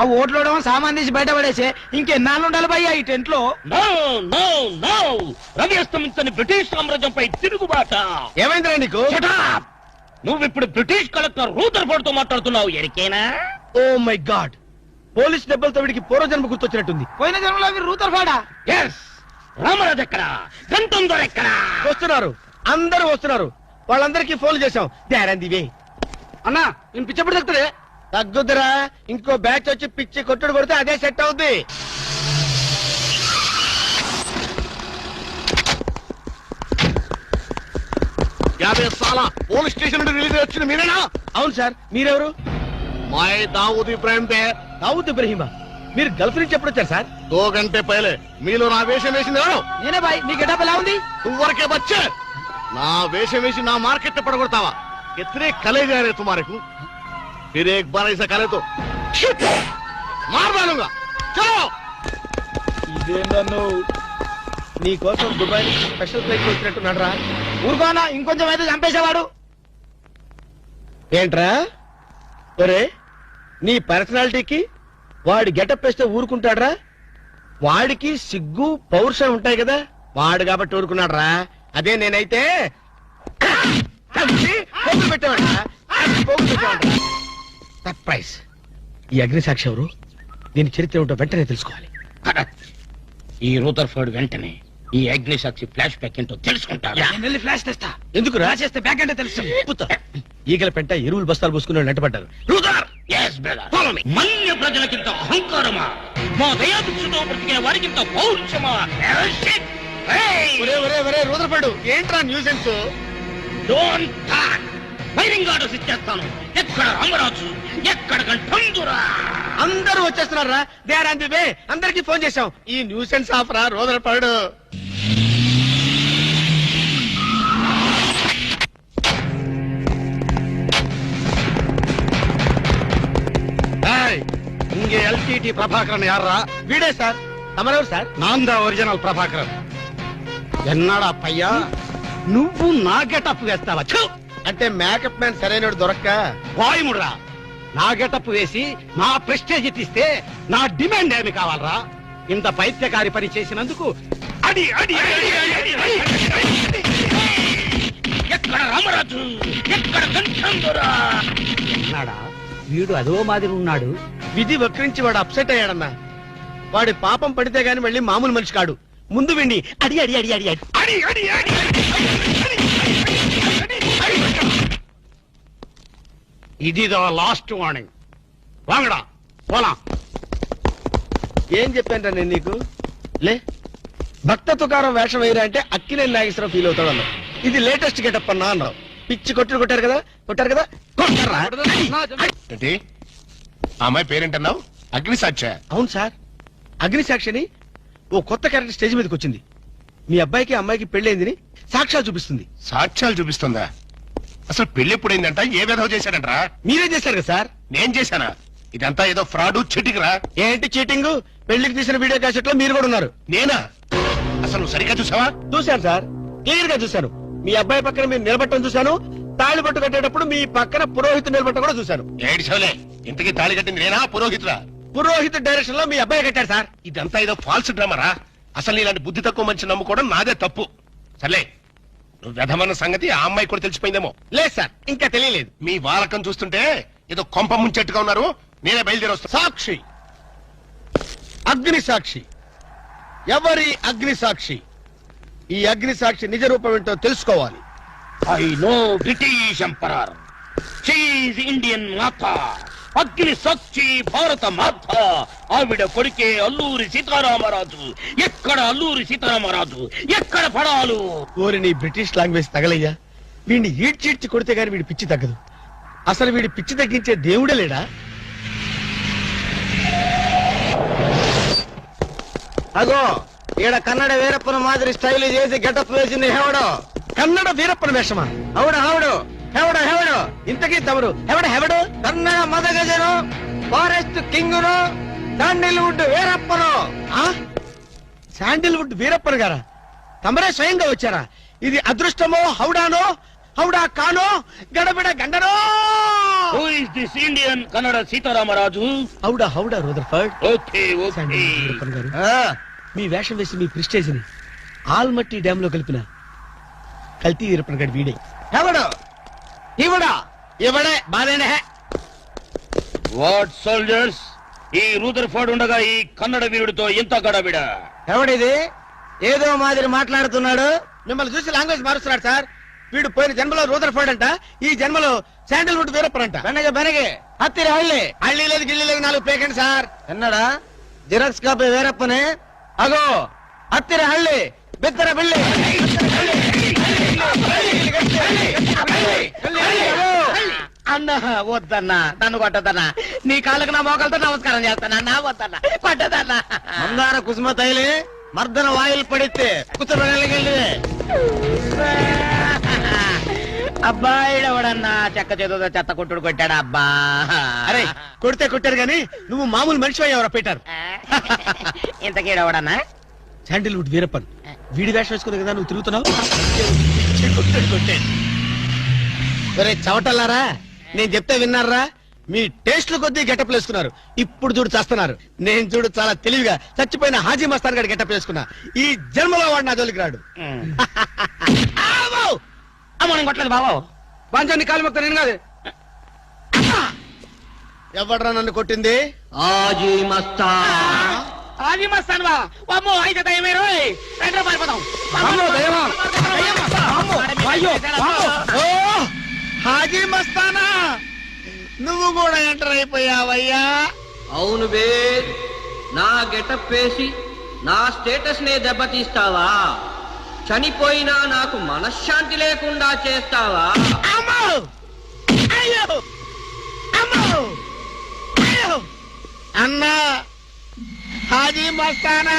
ఆ ఓట్లోడేమో సామాన్ తీసి బయటపడేసే ఇంకెన్నాళ్ళు ఉండాలి భయ్యా ఈ టెంట్ లో. రవి అస్తమించని బ్రిటిష్ సామ్రాజ్యంపై తిరుగుబాట. ఏమైందిరా నీకు? నువ్వు ఇప్పుడు బ్రిటిష్ కలెక్టర్ రూదర్ఫోర్డ్ తో మాట్లాడుతున్నావు. ఎరికేనా? ఓ మై గాడ్, పోలీస్ దెబ్బలతో వీడికి పూర్వజన్మ గుర్తొచ్చినట్టుంది. పోయిన జన్మలో రూదర్ఫోర్డా? ఎస్. రామరాజు ఎక్కడా? గంతం దొర ఎక్కడా? వస్తున్నారు, అందరూ వస్తున్నారు. వాళ్ళందరికీ ఫోన్ చేశాం. దేరందివే అన్నా నేను పిచ్చప్పుడు తగ్గుతుంది. తగ్గుద్దురా, ఇంకో బ్యాచ్ వచ్చి పిచ్చి కొట్టుడు కొడితే అదే సెట్ అవుద్ది. పోలీస్ స్టేషన్ నుండి రిలీజ్ వచ్చిన మీరేనా? అవును సార్, మీరెవరు? मैं दाऊद इब्राहिम पे. దావుద్ ఇబ్రహీమా, మీరు గల్ఫ్ నుంచి ఎప్పుడు వచ్చారు సార్? 2 घंटे पहले. మీలో నా వేషం వేసింది ఎవరు? నేనే బాయ్. మీ గెటప్ ఎలా ఉంది? ఊరికే బచ్చే నా వేషం వేసి నా మార్కెట్ పడగొడతావా? कितने कले जा रहे तुम्हारे को? फिर एक बार ऐसा करे तो मार डालूंगा. चलो. ఇదేందన్ను నీ కోసం దుబాయ్ నుంచి స్పెషల్ ఫ్లైట్ వచ్చినట్టున్నాడు రా. ఊరుకోనా, ఇంకొంచెం అయితే చంపేసేవాడు. ఏంట్రా ఒరే, నీ పర్సనాలిటీకి వాడి గెటప్ వేస్తే ఊరుకుంటాడ్రా? వాడికి సిగ్గు పౌరుషం ఉంటాయి కదా, వాడు కాబట్టి ఊరుకున్నాడు రా. అదే నేనైతే సర్ప్రైజ్. ఈ అగ్నిసాక్షి ఎవరు? దీని చరిత్ర ఏమిటో వెంటనే తెలుసుకోవాలి. ఈ రూదర్ఫోర్డ్ వెంటనే ఈ అగ్నిసాక్షి ఫ్లాష్ బ్యాక్ ఏంటో తెలుసుకుంటాడు. ఫ్లాష్ తెస్తా. ఎందుకు రా? చేస్తే బ్యాక్ అంటే తెలుసు. ఈగల పెంట ఎరువులు బస్తాలు పోసుకుని నెట్టబడ్డారు. మన్య ప్రజలకింత అహంకారమా? మా దయాభిక్షతో బ్రతికిన వారికింత పౌరుషమా? రూదర్ఫోర్డ్ ఏంట్రా nuisance? Don't talk. Firing orders ఇచ్చేస్తాను. ఎక్కడ రామరాజు, ఎక్కడ గంటందురా? అందరూ వచ్చేస్తున్నారా? They are on the way. అందరికి ఫోన్ చేశాం. ఈ న్యూసెన్స్ ఆఫ్ రా రూదర్ఫోర్డ్. ఇంగే ఎల్టీటీ ప్రభాకరన్ యార్రా? వీడే సార్. తమరెవరు సార్? నాందా ఒరిజినల్ ప్రభాకరన్. ఎన్నాడా పయ్యా నువ్వు నా గెటప్ వేస్తావా? అంటే మేకప్ మ్యాన్ సరైన దొరక్క వాయుముడ్రా. నా గెటప్ వేసి నా ప్రెస్టేజ్ తీస్తే నా డిమాండ్ ఏమి కావాలరా? ఇంత పైత్యకారి పని చేసినందుకు అడి అడి ఎక్కడ రామరాజు, ఎక్కడ గంటందురా? ఉన్నాడా? వీడు అదో మాదిరి ఉన్నాడు. విధి వక్రించి వాడు అప్సెట్ అయ్యాడన్నా. వాడి పాపం పడితే గాని మళ్ళీ మామూలు మనిషి కాడు. ముందు విండి అడి అడి అడి అడి అడి అడి అడి ఇది లాస్ట్ వార్నింగ్. వాంగడా పోలా. ఏం చెప్పాను నేను నీకు? లే, భక్త తుకారం వేషం వేయరా అంటే అక్కినేని నాగేశ్వరరావు ఫీల్ అవుతాడు అన్నావు. ఇది లేటెస్ట్ గెటప్ అన్నా అన్నావు. పిచ్చి కొట్టారు కదా. ఏంటి ఆ అమ్మాయి పేరేంటన్నావు? అగ్నిసాక్షి? అవును సార్, అగ్నిసాక్షిని. ఓ కొత్త క్యారెక్టర్ స్టేజ్ మీదకి వచ్చింది. మీ అబ్బాయికి అమ్మాయికి పెళ్ళైందని సాక్ష్యాలు చూపిస్తుంది. సాక్ష్యాలు చూపిస్తుందా? అసలు పెళ్లి ఎప్పుడైందంట? ఏ విధవ చేశాడంటరా? మీరే చేశారు కదా సార్? నేను చేశానా? ఇదంతా ఏదో ఫ్రాడ్ చీటింగ్ రా. ఏంటి చీటింగ్? పెళ్లికి తీసిన వీడియో క్యాసెట్ లో మీరు కూడా ఉన్నారు. నేనా? అసలు నువ్వు సరిగ్గా చూసావా? చూశాను సార్, క్లియర్ గా చూశాను. మీ అబ్బాయి పక్కన మీరు నిలబట్టడం చూశాను. తాళి పట్టు కట్టేటప్పుడు మీ పక్కన పురోహితుడు నిలబట్టడం కూడా చూశాను. ఏడు చవలే, ఇంతకీ తాళి కట్టింది నేనా పురోహితుడా? పురోహితు డైరెక్షన్ లో మీ అబ్బాయి కట్టారు సార్. ఇదంతా ఏదో ఫాల్స్ డ్రామారా. అసలు ఇలాంటి బుద్ధి తక్కువ మంచి నమ్ముకోవడం నాదే తప్పు. సర్లే, నువ్వు వెధమన్న సంగతి ఆ అమ్మాయి కూడా తెలిసిపోయిందేమో. లేదు సార్, ఇంకా తెలియలేదు. మీ వాలకం చూస్తుంటే ఏదో కొంప ముంచెట్టుగా ఉన్నారు. నేనే బయలుదేరి వస్తా. సాక్షి, అగ్ని సాక్షి. ఎవరి అగ్ని సాక్షి? ఈ అగ్ని సాక్షి నిజ రూపం ఏంటో తెలుసుకోవాలి. I know British emperor. She is Indian మాత. అగ్ని సాక్షి భారత మాత. ఆవిడ కొడుకే అల్లూరి సీతారామరాజు. ఎక్కడ అల్లూరి సీతారామరాజు, ఎక్కడ పడాలు? ఓరి నీ బ్రిటిష్ లాంగ్వేజ్ తగలయ్యా. వీడిని ఈడ్చిడ్చి కొడితే గాని వీడి పిచ్చి తగ్గదు. అసలు వీడి పిచ్చి తగ్గించే దేవుడే లేడా? అగో ఈడ కన్నడ వీరప్పన మాదిరి స్టైల్ చేసి గెటప్ వేసింది హెవడో. కన్నడ వీరప్పన వేషమా? అవుడు హెవడు హెవడు హెవడు. ఇంతకీ తమరు హెవడు? కన్నడ మదగజను, ఫారెస్ట్ కింగును, శాండిల్వుడ్ వీరప్పను. శాండిల్వుడ్ వీరప్పన్ గారా? తమరే స్వయంగా వచ్చారా? ఇది అదృష్టమో హౌడానో హౌడా కానో గడబిడ గండనో who is this Indian Kannada Sitaramaraju? హౌడా హౌడా రూదర్ఫర్డ్. Okay okay. గారు ఆ, మీ వేషం వేసి మీ ప్రిస్టేజ్ ని ఆల్మట్టి డ్యామ్ లో కలిపిన కల్తీ వీరప్పన్ గడి వీడే. ఎవడు ఇవడా ఇవడే బాధేనే. వాట్ సోల్జర్స్, ఈ రూదర్ఫోర్డ్ ఉండగా ఈ కన్నడ వీరుడితో ఎంత గడబిడ? ఎవడిది ఏదో మాదిరి మాట్లాడుతున్నాడు? మిమ్మల్ని చూసి లాంగ్వేజ్ మారుస్తున్నాడు సార్. వీడు పోయిన జన్మలో రూదర్ఫోర్డ్ అంట, ఈ జన్మలో శాండల్వుడ్ వీరప్పన్ అంట. బెనగే హత్తిరి హళ్ళి లేదు గిల్లి లేదు 4 పేకండి సార్. ఎన్నడా జిరాక్స్ కాపీ వీరప్పనే. అగో హత్తిరి హళ్ళి బిత్తర బిల్లి. అన్నా వద్దన్నా, నన్ను కొట్టదన్నా, నీ కాళ్ళకు నా మోకాలతో నమస్కారం చేస్తానన్నా, వద్దన్నా కొట్టదన్నా. మందార కుసుమ తైలి మర్దన వాయిల్ పడితే కుసబెళ్ళి. అబ్బాయి ఎవడన్నా చెక్క చేతుతో చెత్త కొట్టుడు కొట్టాడు అబ్బా. అరే కొడితే కొట్టారు గాని నువ్వు మామూలు మనిషి అయ్యావరా పీటర్. ఇంతకీడవడన్నా శాండిల్వుడ్ వీరప్పన్ వీడి వేషం వేసుకునే కదా నువ్వు తిరుగుతున్నావు. ఒరే చవటల్లారా, నేను చెప్తే విన్నారా? మీ టేస్ట్లు కొద్దీ గెటప్ వేసుకున్నారు. ఇప్పుడు చూడు చేస్తున్నారు. నేను చూడు చాలా తెలివిగా చచ్చిపోయిన హాజీ మస్తాన్ గారి గెటప్ వేసుకున్నా. ఈ జన్మలో వాడు నా జోలికి రాడు. అమ్మ నేను కొట్టలేదు బాబు. పంచాన్ని కాలు మొత్తం నేను కాదు. ఎవడ్రా నన్ను కొట్టింది? ఆజీ మస్తాన్ బా. అమ్మో అయితే దయమే రోయ్, రండి పారిపోదాం. అమ్మో, దయ్యమా? ఓ హాజీ మస్తానా, నువ్వు కూడా ఎంటర్ అయిపోయావయ్యా. అవును బే, నా గెటప్ వేసి నా స్టేటస్ నే దెబ్బతీస్తావా? చనిపోయినా నాకు మనశ్శాంతి లేకుండా చేస్తావా? అమ్మో! అయ్యో! అమ్మో! అయ్యో! అన్నా హాజీ మస్తానా,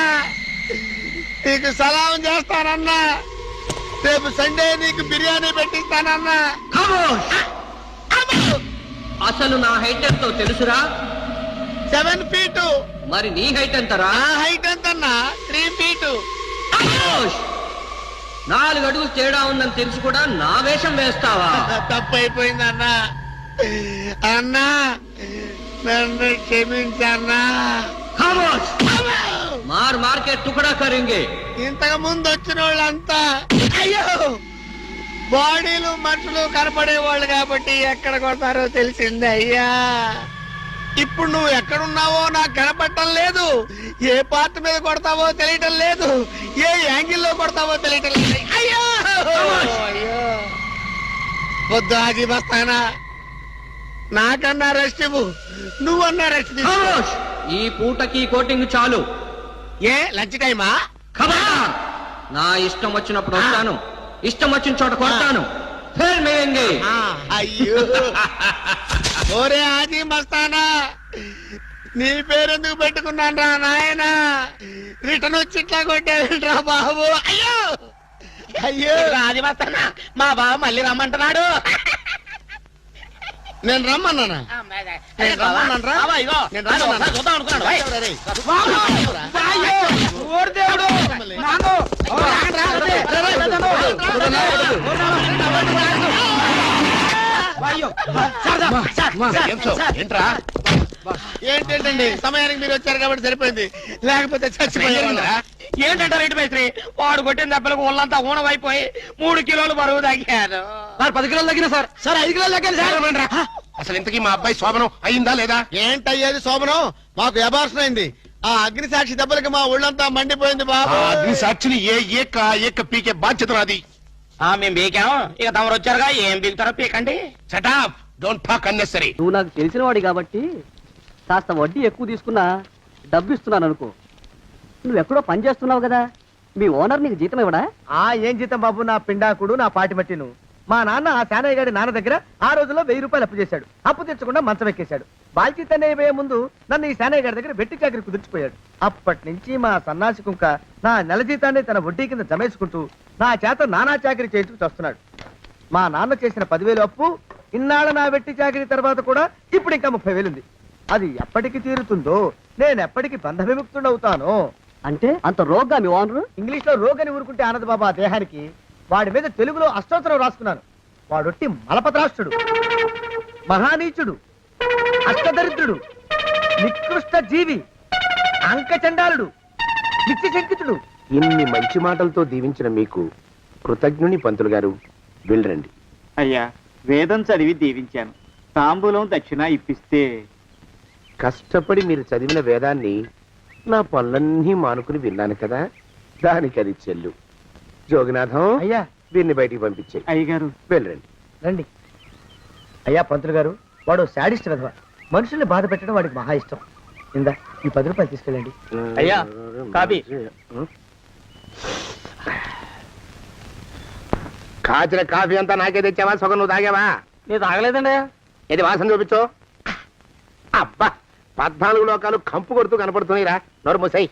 నీకు సలాం చేస్తానన్నా. రేపు సండే నీకు బిర్యానీ పెట్టిస్తానన్నా. అసలు నా హైట్ ఎంతో తెలుసురా? 7 feet. మరి నీ హైట్ ఎంతరా? నా హైట్ ఎంతన్నా? 3 feet. 4 అడుగులు తేడా ఉందని తెలిసి కూడా నా వేషం వేస్తావా? తప్పైపోయింది అన్నా. అన్నా నన్ను క్షమించన్నా. మార్ మార్కెట్ టుకడా కరింగే. ఇంతకు ముందు వచ్చిన వాళ్ళంతా అయ్యో బాడీలు మనుషులు కనపడే వాళ్ళు కాబట్టి ఎక్కడ కొడతారో తెలిసింది అయ్యా. ఇప్పుడు నువ్వు ఎక్కడున్నావో నాకు కనపడటం లేదు. ఏ పార్ట్ మీద కొడతావో తెలియటం లేదు. ఏ యాంగిల్లో కొడతావో తెలియటం లేదు. అయ్యో అయ్యో వద్దు హాజీ మస్తానా, నాకన్నా రెస్ట్ ఇవ్వు. నువ్వన్నా రెస్ట్ తీసుకో. ఈ పూటకి కోటింగ్ చాలు. ఏ లంచ్ టైమా? నా ఇష్టం వచ్చినప్పుడు వస్తాను, ఇష్టం వచ్చిన చోట కొడతాను. ఫిర్ మిలేంగే. అయ్యో ఓరే హాజీ మస్తానా, నీ పేరెందుకు పెట్టుకున్నాను రా నాయనా? రిటర్న్ వచ్చి ఇట్లా కొట్టేరా బాబు. అయ్యో అయ్యో ఆజీ మస్తానా, మా బావ మళ్ళీ రమ్మంటున్నాడు. నేను రమ్మన్నానా? నేను రమ్మన్నాను రా. బాబా, ఇగో, నేను రమ్మన్నానా? చూద్దాం అనుకున్నాడు. ఓయ్. రే. అయ్యో, ఓరి దేవుడు. నాను. అయ్యో, ఏంట్రా? ఏంటండి సమయానికి మీరు వచ్చారు కాబట్టి సరిపోయింది, లేకపోతే చచ్చిపోయారు. ఏంటంటే రేటు మేస్త్రి, వాడు కొట్టిన దెబ్బలకు ఒళ్ళంతా ఊనమైపోయి 3 కిలోలు బరువు తగ్గాను. 10 కిలోలు తగ్గిన సార్. సార్ 5 కిలోలు తగ్గాలి సార్. అసలు ఇంతకీ మా అబ్బాయి శోభనం అయిందా లేదా? ఏంటయ్యేది శోభనం? మాకు అబార్షన్ అయింది. ఆ అగ్ని సాక్షి దెబ్బలకి మా ఒళ్ళంతా మండిపోయింది బాబు. అగ్ని సాక్షిని ఏక పీకే బాధ్యత నాది. మేము బీకాం, ఇక తమరు వచ్చారుగా, ఏం బీగుతారో పీకండి. Shut up, don't talk unnecessary. నువ్వు నాకు తెలిసిన వాడి కాబట్టి కాస్త వడ్డీ ఎక్కువ తీసుకున్నా డబ్బు ఇస్తున్నాను అనుకో. నువ్వు ఎక్కడో పని చేస్తున్నావు కదా, మీ ఓనర్ నీకు జీతం ఇవ్వడా? ఏం జీతం బాబు, నా పిండాకుడు నా పాటి మట్టిను. మా నాన్న ఆ శానయ్య గారి నాన్న దగ్గర ఆ రోజుల్లో 1000 రూపాయలు అప్పు చేశాడు. అప్పు తెచ్చకుండా మంచం ఎక్కేశాడు. బాల్చితనే అయిపోయే ముందు నన్ను ఈ శానయ్య గారి దగ్గర వెట్టి చాకరీ కుదిర్చిపోయాడు. అప్పటి నుంచి మా సన్నాసి కుంక నా నెల జీతాన్ని తన వడ్డీ కింద జమేసుకుంటూ నా చేత నానా చాకరీ చేయించుకు వస్తున్నాడు. మా నాన్న చేసిన 10,000 అప్పు, ఇన్నాళ్ళ నా వెట్టి చాకరీ తర్వాత కూడా ఇప్పుడు ఇంకా 30,000 ఉంది. అది ఎప్పటికి తీరుతుందో, నేను ఎప్పటికి బంధ విముక్తుడవుతానో. అంటే అంత రోగ్గా మీ ఓనరు? ఇంగ్లీష్ లో రోగ్ అని ఊరుకుంటే ఆనంద్ బాబా దేహానికి, వాడి మీద తెలుగులో అష్టోత్తరం రాసుకున్నాను. వాడొట్టి మలపత్రాష్ట్రుడు, మహానీచుడు, అష్టదరిద్రుడు, నికృష్ట జీవి, అంకచండాలుడు, నిత్య శంకితుడు. ఇన్ని మంచి మాటలతో దీవించిన మీకు కృతజ్ఞుని పంతులు గారు. వెళ్ళరండి. అయ్యా, వేదం చదివి దీవించాను. తాంబూలం దక్షిణ ఇప్పిస్తే. కష్టపడి మీరు చదివిన వేదాన్ని నా పనులన్నీ మానుకుని విన్నాను కదా, దానికి అది చెల్లు. జోగినాథం, అయ్యా వీరిని బయటికి పంపించేయి. అయ్యగారు, వెళ్ళరండి. రండి. అయ్యా పంతులు గారు, వాడు శాడిస్ట్ విధవ. మనుషుల్ని బాధ పెట్టడం వాడికి మహా ఇష్టం. ఇందా ఈ 10 రూపాయలు తీసుకెళ్ళండి. అయ్యా, కాపీ. కాచిన కాఫీ అంతా నాకే తెచ్చావా? సగం నువ్వు తాగావా? నేను తాగలేదండి. ఇది వాసన చూపించు. అబ్బా, 14 లోకాలు కంపు కొడుతూ కనపడుతున్నాయిరా. నోరు మూసాయి.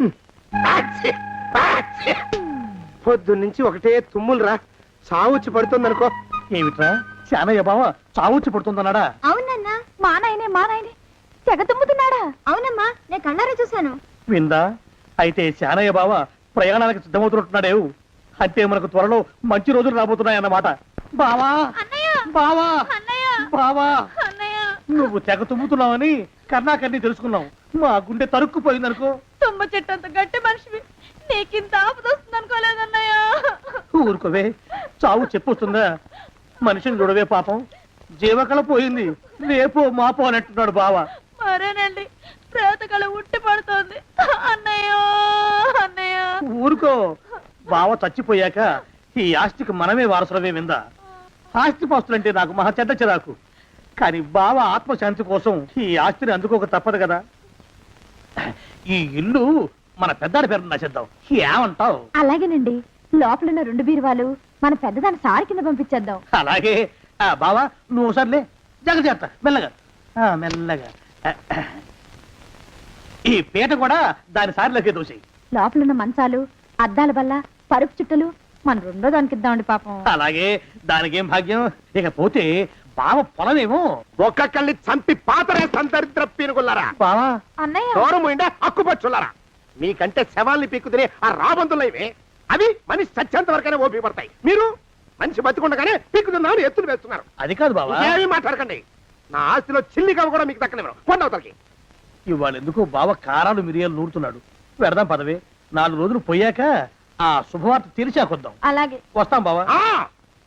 పొద్దున్నుంచి ఒకటే తుమ్ములురా. సావుచ్చి పడుతుంది అనుకో. ఏమిట్రా శానయ్య బావ చావుచ్చి పడుతుందన్నాడా? అవునన్నా, మా నాయనే తెగ తుమ్ముతున్నాడా? అవునమ్మా, నేను కళ్ళారా చూశాను. విందా? అయితే శానయ్య బావ ప్రయాణానికి సిద్ధమవుతున్నట్టున్నాడేవు. అంటే మనకు త్వరలో మంచి రోజులు రాబోతున్నాయన్నమాట. బావా బావా బావా, నువ్వు తెగ తుమ్ముతున్నావని కర్ణాకర్ణి తెలుసుకున్నావు. మా గుండె తరుక్కుపోయిందనుకో. తుమ్మ చెట్టు అంత గట్టి మనిషివి, నీకింత ఆపదొస్తుంది అనుకోలేదన్నయ్య. ఊరుకోవే, చావు చెప్పొస్తుందా? మనిషిని చూడవే పాపం, జీవకళ పోయింది. రేపో మాపో అంటున్నాడు బావ. మరేనండి, ప్రేతకళ ఉట్టి పడుతోంది అన్నయ్య. ఊరుకో, బావ చచ్చిపోయాక ఈ ఆస్తికి మనమే వారసులమే. విందా? ఆస్తి పాస్తులంటే నాకు మహా చెడ్డ చిరాకు. కానీ బావ ఆత్మశాంతి కోసం ఈ ఆస్తిని అందుకోక తప్పదు కదా. ఈ ఇల్లు మన పెద్దాడి పేరు నచ్చేద్దాం. ఏమంటావు? అలాగేనండి, లోపలున్న 2 బీరువాలు మన పెద్దదాన్ని సారి కింద పంపించేద్దాం. అలాగే. బావా నువ్వు సర్లే, జాగ్రత్త, మెల్లగా మెల్లగా. ఈ పీట కూడా దాని సారిలోకి దోసేయి. లోపలున్న మంచాలు, అద్దాల బల్ల, పరుపు చుట్టలు మన 2వ దానికి ఇద్దామండి పాపం. అలాగే, దానికేం భాగ్యం. ఇకపోతే బావ పొలమేమో ఒక్కొక్కళ్ళని చంపి పాతరేస్తాను దరిద్ర పీనుకున్నారా. బావా. అన్నయ్య, దూరం పోయిందా అక్కుపచ్చులారా. మీకంటే శవాల్ని పీక్కుతినే ఆ రాబందులైవే, అవి మనిషి చచ్చేంత వరకనే ఓపి పడతాయి. మీరు మనిషి బతికుండగానే పీక్కుతున్నామని ఎత్తులు వేస్తున్నారు. అది కాదు బావా. ఏమీ మాట్లాడకండి. నా ఆస్తిలో చిల్లికవ కూడా మీకు దక్కనివ్వరు. కొండవతలకి. ఇవాళ ఎందుకో బావ కారాలు మిరియాలు నూరుతున్నాడు. పెడదాం పదవే. 4 రోజులు పోయాక ఆ శుభవార్త తెరిచాకొద్దాం. అలాగే వస్తాం బావా. ఆ,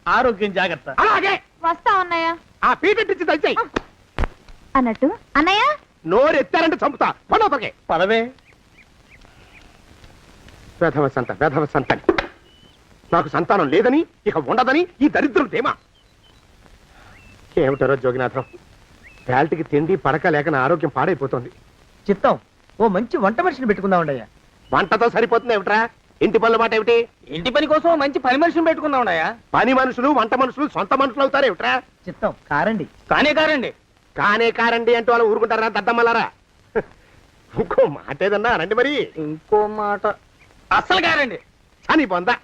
ఆరోగ్యం జాగ్రత్త. అలాగే. వస్తా అన్నయ్య. ఆ పీటెట్టించి దయచేయి. అన్నట్టు అన్నయ్య, నోరు ఎత్తారంటే చంపుతా. కొండవతలకి. పదవే. వేధవ సంతానం. నాకు సంతానం లేదని, ఇక ఉండదని ఈ దరిద్రులు ధీమా. ఏమిటారో జోగినాథం, వేల్టికి తిండి పడక లేక నా ఆరోగ్యం పాడైపోతుంది. చిత్తం, ఓ మంచి వంట మనిషిని పెట్టుకుందామండయ్యా. వంటతో సరిపోతుంది ఏమిట్రా? ఇంటి పనుల మాట ఏమిటి? ఇంటి పని కోసం మంచి పని మనిషిని పెట్టుకుందామయ్యా. పని మనుషులు వంట మనుషులు సొంత మనుషులు అవుతారు ఏమిట్రా? చిత్తం, కారండి. కారండి. కానే కారండి అంటూ వాళ్ళు ఊరుకుంటారా దద్దమ్మలారా? ఇంకో మాట ఏదన్నా రండి మరి. ఇంకో మాట అస్సలు కారండి. అని పొందా.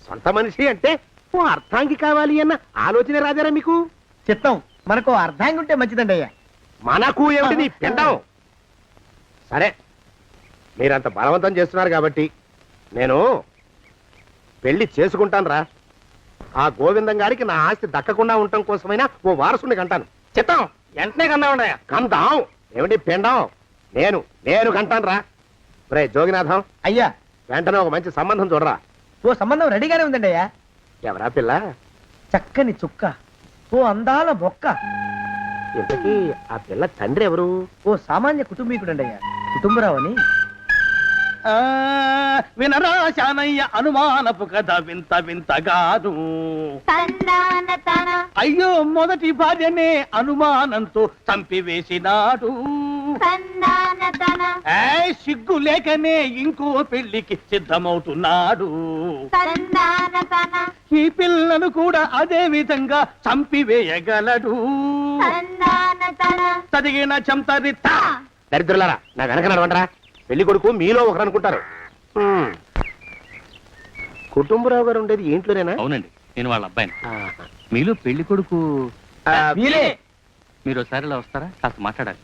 సొంత మనిషి అంటే ఓ అర్థాంగి కావాలి అన్న ఆలోచన రాజారా మీకు? చిత్తం, మనకు అర్ధాంగి ఉంటే మంచిదండి అయ్యా. మనకు ఏమిటి నీ పిండం? సరే, మీరంత బలవంతం చేస్తున్నారు కాబట్టి నేను పెళ్లి చేసుకుంటాను రా. ఆ గోవిందం గారికి నా ఆస్తి దక్కకుండా ఉండటం కోసమైనా ఓ వారసుని కంటాను. చిత్తం, వెంటనే కన్నామయ్యా. కందాం ఏమిటి పిండం? నేను కంటాను రా. రే జోగినాథం, అయ్యా, వెంటనే ఒక మంచి సంబంధం చూడరా. ఓ సంబంధం రెడీగానే ఉందండి అయ్యా. ఎవరా పిల్ల? చక్కని చుక్క, ఓ అందాల మొక్క. ఇంతకీ ఆ పిల్ల తండ్రి ఎవరు? ఓ సామాన్య కుటుంబీకుడండి అయ్యా, కుటుంబరావు అని. వినరా శానయ్య అనుమానపు కథ వింత వింతగాను. అయ్యో మొదటి భార్యనే అనుమానంతో చంపివేసినాడు. సిగ్గు లేకనే ఇంకో పెళ్లికి సిద్ధమవుతున్నాడు. ఈ పిల్లను కూడా అదే విధంగా చంపివేయగలడు. చదివిన చంతరిత. దరిద్రులారా, నా వెనక నడవంటరా. పెళ్లి కొడుకు మీలో ఒకరు అనుకుంటారు. కుటుంబరావు గారు ఉండేది ఏంట్లోనేనా? అవునండి, నేను వాళ్ళ అబ్బాయిని. మీలో పెళ్లి కొడుకు మీరు ఒకసారి ఇలా వస్తారా? కాస్త మాట్లాడాలి.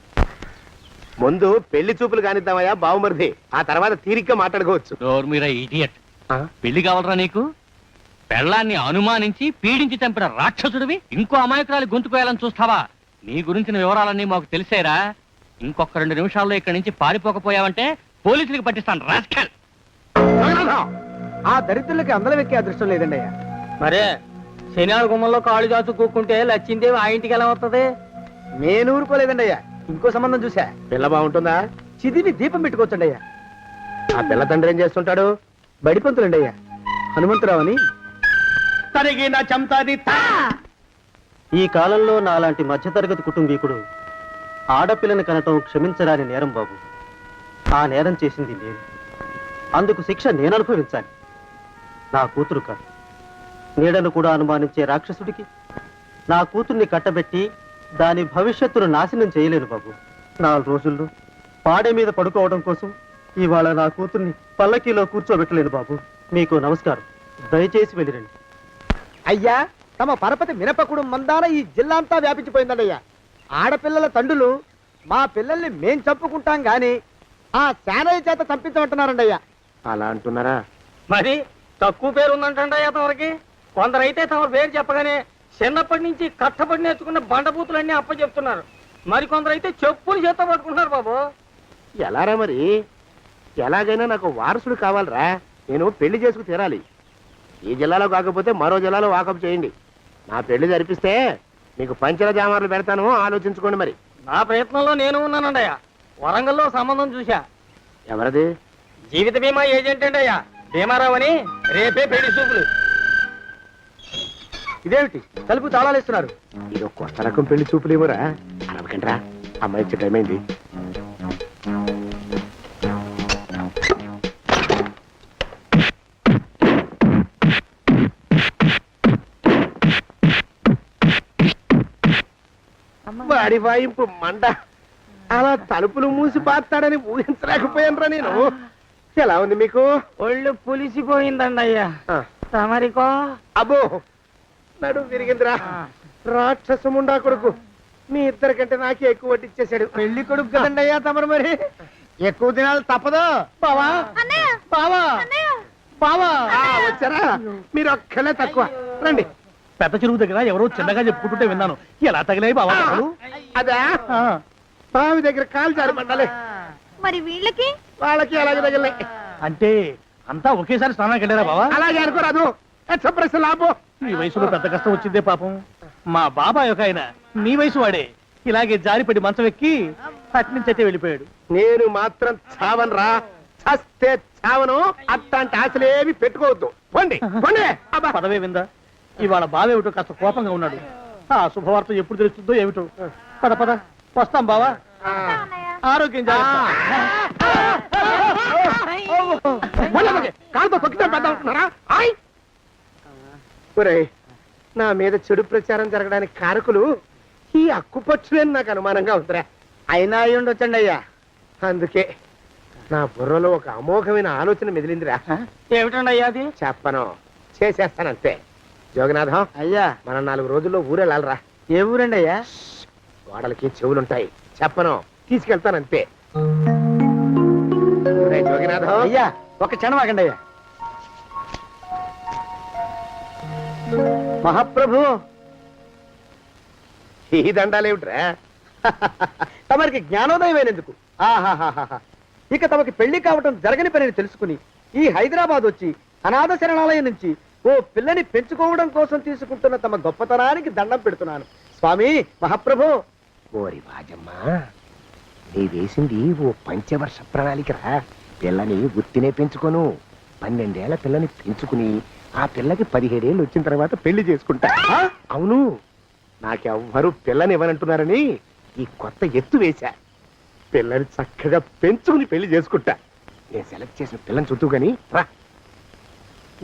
ముందు పెళ్లి చూపులు కానిద్దామయ్యా బావుమరిది, ఆ తర్వాత తీరిగ్గా మాట్లాడుకోవచ్చు. మీరా ఇడియట్. పెళ్లి కావాలరా నీకు? పెళ్ళాన్ని అనుమానించి పీడించి చంపిన రాక్షసుడివి ఇంకో అమాయకురాలి గొంతు కోయాలని చూస్తావా? నీ గురించిన వివరాలన్నీ మాకు తెలిసేరా. ఇంకొక 2 నిమిషాల్లో ఇక్కడి నుంచి పారిపోకపోయావంటే పోలీసులకు పట్టిస్తాను రాస్కల్. ఆ దరిద్రులకి అందరం ఎక్కే అదృష్టం లేదండి అయ్యా. మరే శనివారం గుమ్మంలో కాళ్ళు చాచు కూకుంటే లచ్చిందేవి ఆ ఇంటికి ఎలా వస్తుంది? నేను ఊరుకోలేదండి అయ్యా. ఇంకో సంబంధం చూసా. పిల్ల బాగుంటుందా? చిదివి దీపం పెట్టుకోవచ్చండి అయ్యా. ఆ పిల్ల తండ్రి ఏం చేస్తుంటాడు? బడిపంతులండి అయ్యా. హనుమంతరావు అని. తరిగిన చంతది ఈ కాలంలో నాలాంటి మధ్యతరగతి కుటుంబీకుడు ఆడపిల్లని కనటం క్షమించరాని నేరం బాబు. ఆ నేరం చేసింది నేను. అందుకు శిక్ష నేను అనుభవించాలి. నా కూతురు కాదు, నీడను కూడా అనుమానించే రాక్షసుడికి నా కూతుర్ని కట్టబెట్టి దాని భవిష్యత్తును నాశనం చేయలేను బాబు. 4 రోజుల్లో పాడే మీద పడుకోవడం కోసం ఇవాళ నా కూతుర్ని పల్లకీలో కూర్చోబెట్టలేను బాబు. మీకు నమస్కారం. దయచేసి వెళ్ళిరండి. అయ్యా, తమ పరపతి మినపకుడు మందాన ఈ జిల్లా అంతా వ్యాపించిపోయిందండి అయ్యా. ఆడపిల్లల తండ్రులు మా పిల్లల్ని మేం చంపుకుంటాం గాని ఆ శానయ్య చేత చంపించమంటున్నారండి అయ్యా. అలా అంటున్నారా? మరి తక్కువ పేరు ఉందంటండి అయ్యా తమరికి. కొందరైతే తమ పేరు చెప్పగానే చిన్నప్పటి నుంచి కట్టబడి నేర్చుకున్న బండబూతులన్నీ అప్పచెప్తున్నారు. మరి కొందరైతే చెప్పులు చేత పట్టుకుంటున్నారు బాబు. ఎలారా మరి? ఎలాగైనా నాకు వారసుడు కావాలరా. నేను పెళ్లి చేసుకు తీరాలి. ఈ జిల్లాలో కాకపోతే మరో జిల్లాలో వాకప్ చేయండి. నా పెళ్లి జరిపిస్తే మీకు పంచల జామార్లు పెడతాను, ఆలోచించుకోండి. మరి నా ప్రయత్నంలో నేను ఉన్నానండి అయ్యా. వరంగల్లో సంబంధం చూశా. ఎవరది? జీవిత బీమా ఏజెంట్ అండి అయ్యా, భీమారావు అని. రేపే పెళ్లి చూపులు. ఇదేమిటి తలుపు తాళాలు ఇస్తున్నారు? ఇది కొత్త రకం పెళ్లి చూపులేమోరా. అరవకండ్రా, అమ్మాయి ఇచ్చే టైం అయింది. వాడి వాయింపు మండ. అలా తలుపులు మూసి పాతాడని ఊహించలేకపోయానురా నేను. ఎలా ఉంది మీకు? ఒళ్ళు పులిసిపోయిందండి అయ్యా. తమరికో? అబ్బో, నడు విరిగిందిరా. రాక్షసముండా కొడుకు మీ ఇద్దరికంటే నాకే ఎక్కువ వడ్డిచ్చేశాడు. పెళ్లి కొడుకు కదండి అయ్యా తమరు. మరి ఎక్కువ దినాలు తప్పదు. బావా బావా బావా, వచ్చారా? మీరు ఒక్కలే తక్కువ. రండి. పెద్ద చెరువు దగ్గర ఎవరో చిన్నగా చెప్పుకుంటుంటే విన్నాను. ఎలా తగిలాయి బాబా? అదా, బావి దగ్గర కాలు జారి పడ్డాలి. మరి వీళ్ళకి వాళ్ళకి అలాగే తగిలే. అంటే అంతా ఒకేసారి స్నానానికి వెళ్ళారా బావా? అలాగే అనుకోరాదు. ప్రశ్న లాభం. ఈ వయసులో పెద్ద కష్టం వచ్చిందే పాపం. మా బాబాయ్ ఒక ఆయన మీ వయసు వాడే ఇలాగే జారిపడి మంచం ఎక్కి అట్నుంచి అయితే వెళ్ళిపోయాడు. నేను మాత్రం చావనరా. చస్తే చావను. అట్లాంటి ఆశలేమి పెట్టుకోవద్దు. పోండి పోండి. పదవే విందా. ఇవాళ బావేమిటో కాస్త కోపంగా ఉన్నాడు. ఆ శుభవార్త ఎప్పుడు తెలుస్తుందో ఏమిటో. పద పద, వస్తాం బావా. ఆరోగ్యం జాగ్రత్త. కాలుతో తొక్కితే పెద్దారా? ఒరేయ్, నా మీద చెడు ప్రచారం జరగడానికి కారకులు ఈ అక్కుపక్షులని నాకు అనుమానంగా ఉందిరా. అయినా అయి ఉండొచ్చండి అయ్యా. అందుకే నా బుర్రలో ఒక అమోఘమైన ఆలోచన మెదిలిందిరా. ఏమిటండి అయ్యా అది? చెప్పను, చేసేస్తానంతే. జోగనాథం అయ్యా, మనం 4 రోజుల్లో ఊరెళ్ళాలరా. ఏ ఊరండి అయ్యా? గోడలకి చెవులుంటాయి. చెప్పను, తీసుకెళ్తానంతే. జోగినాథం అయ్యా, ఒక క్షణం ఆగండి అయ్యా. మహాప్రభు, ఈ దండాలేమిట్రా? తమరికి జ్ఞానోదయమైనందుకు. ఆహాహాహా. ఇక తమకి పెళ్లి కావటం జరగని పనిని తెలుసుకుని ఈ హైదరాబాద్ వచ్చి అనాథ శరణాలయం నుంచి ఓ పిల్లని పెంచుకోవడం కోసం తీసుకుంటున్న తమ గొప్పతనానికి దండం పెడుతున్నాను. స్వామి మహాప్రభు. ఓరి వాజమ్మా, నీ వేసింది ఓ పంచవర్ష ప్రణాళికరా. పిల్లని గుర్తినే పెంచుకోను. 12 ఏళ్ల పిల్లని పెంచుకుని ఆ పిల్లకి 17 ఏళ్ళు వచ్చిన తర్వాత పెళ్లి చేసుకుంటా. అవును, నాకెవ్వరూ పిల్లని ఇవ్వనంటున్నారని ఈ కొత్త ఎత్తు వేశా. పిల్లని చక్కగా పెంచుకుని పెళ్లి చేసుకుంటా. నేను సెలెక్ట్ చేసిన పిల్లని చుట్టూ గాని రా.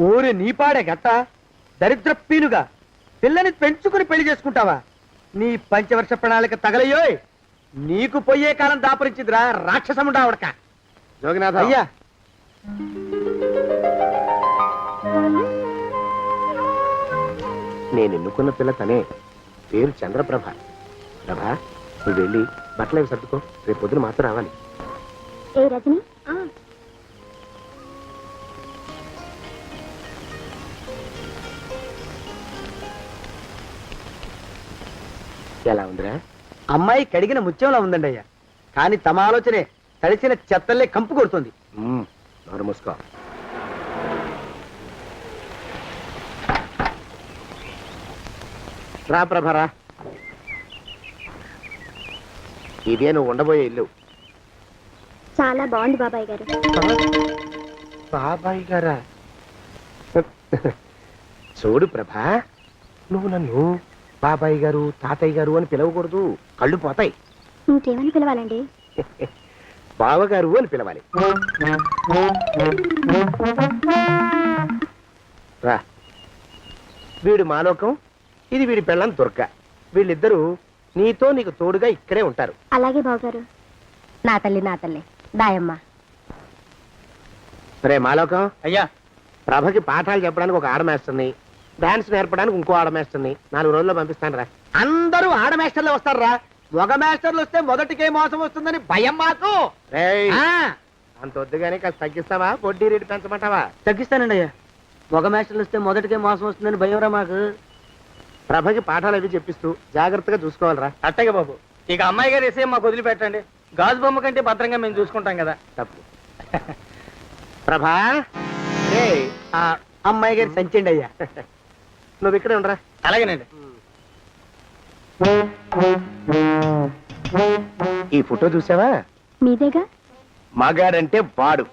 ఊరి నీపాడే గట్ట దరిద్ర పీనుగా పిల్లని పెంచుకుని పెళ్లి చేసుకుంటావా? నీ పంచవర్ష ప్రణాళిక తగలయ్యోయ్. నీకు పోయే కాలం దాపరించిందిరా రాక్షసముండా ఉడక. జోగినాథ అయ్యా, నేను ఎన్నుకున్న పిల్ల తనే. పేరు చంద్రప్రభ. ప్రభ, నువ్వు వెళ్ళి బట్టలు అవి సర్దుకో. రేపు పొద్దున మాత్రం రావాలి. ఏ రజని, ఎలా ఉందిరా? అమ్మాయి కడిగిన ముత్యంలా ఉందండి అయ్యా, కానీ తమ ఆలోచనే తడిసిన చెత్తల్లే కంపు కొడుతుంది. నోరు మూసుకో. రా ప్రభరా, ఇదే నువ్వు ఉండబోయే ఇల్లు. చాలా బాగుంది బాబాయ్ గారు. బాబాయ్ గారా? చూడు ప్రభా, నువ్వు నన్ను బాబాయ్ గారు తాతయ్య గారు అని పిలవకూడదు, కళ్ళు పోతాయి. ఇంకేమని పిలవాలండి? బావగారు అని పిలవాలి. రా, వీడు మాలోకం, ఇది వీడి పెళ్ళం దుర్గ. వీళ్ళిద్దరూ నీతో నీకు తోడుగా ఇక్కడే ఉంటారు. అలాగే బావగారు. నా తల్లి దాయమ్మ. రే మాలోకం, అయ్యా, ప్రభకి పాఠాలు చెప్పడానికి ఒక ఆడమేస్తుంది, డాన్స్ నేర్పడానికి ఇంకో ఆడమేస్తుంది. 4 రోజుల్లో పంపిస్తాను రా. అందరూ ఆడ మాస్టర్లు వస్తారా? మగ మాస్టర్లు వస్తే మొదటికే మోసం వస్తుందని భయం మాకు. రేయ్, ఆ, అంత వద్దుగానే కాస్త తగ్గిస్తావా? వడ్డీ రేటు పెంచమంటావా? తగ్గిస్తానండి అయ్యా. మగ మాస్టర్లు వస్తే మొదటికే మోసం వస్తుందని భయం రా మాకు. ప్రభకి పాఠాలు అవి చెప్పిస్తూ జాగ్రత్తగా చూసుకోవాలరా. అట్టగా బాబు, ఇక అమ్మాయి గారి విషయం మాకు వదిలిపెట్టండి. గాజు బొమ్మ కంటే భద్రంగా మేము చూసుకుంటాం కదా. తప్పు. ప్రభా, రేయ్, ఆ అమ్మాయి గారి సంచండి అయ్యా. నువ్వు ఇక్కడే ఉండరా. అలాగేనండి. ఈ ఫోటో చూసావా? మీదేగా? మగాడంటే వాడు.